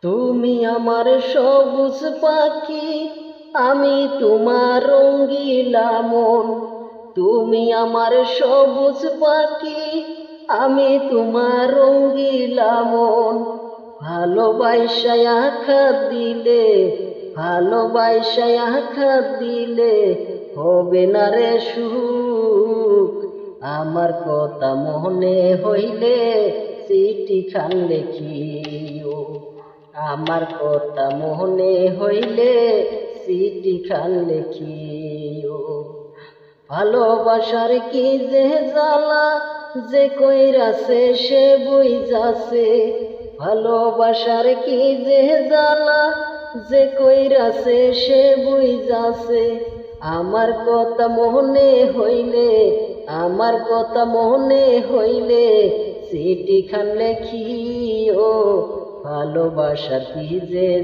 তুমি আমার সবুজ পাখি, আমি তোমার রঙিলা মন। তুমি আমার সবুজ পাখি, আমি তোমার রঙিলা মন। ভালোবাসায় আঘাত দিলে, ভালোবাসায় আঘাত দিলে হবে না রে সুখ। আমার কথা মনে হইলে চিঠি খান লেখিও। আমার কথা মনে হইলে চিঠি খান লেখিও। ভালোবাসার কি যে জ্বালা, যে কইরাছে সে বুইঝাছে। ভালোবাসার কি যে জ্বালা, যে কইরাছে সে বুইঝাছে। আমার কথা মনে হইলে, আমার কথা মনে হইলে চিঠি খান লেখিও। ভালোবাসার কি যে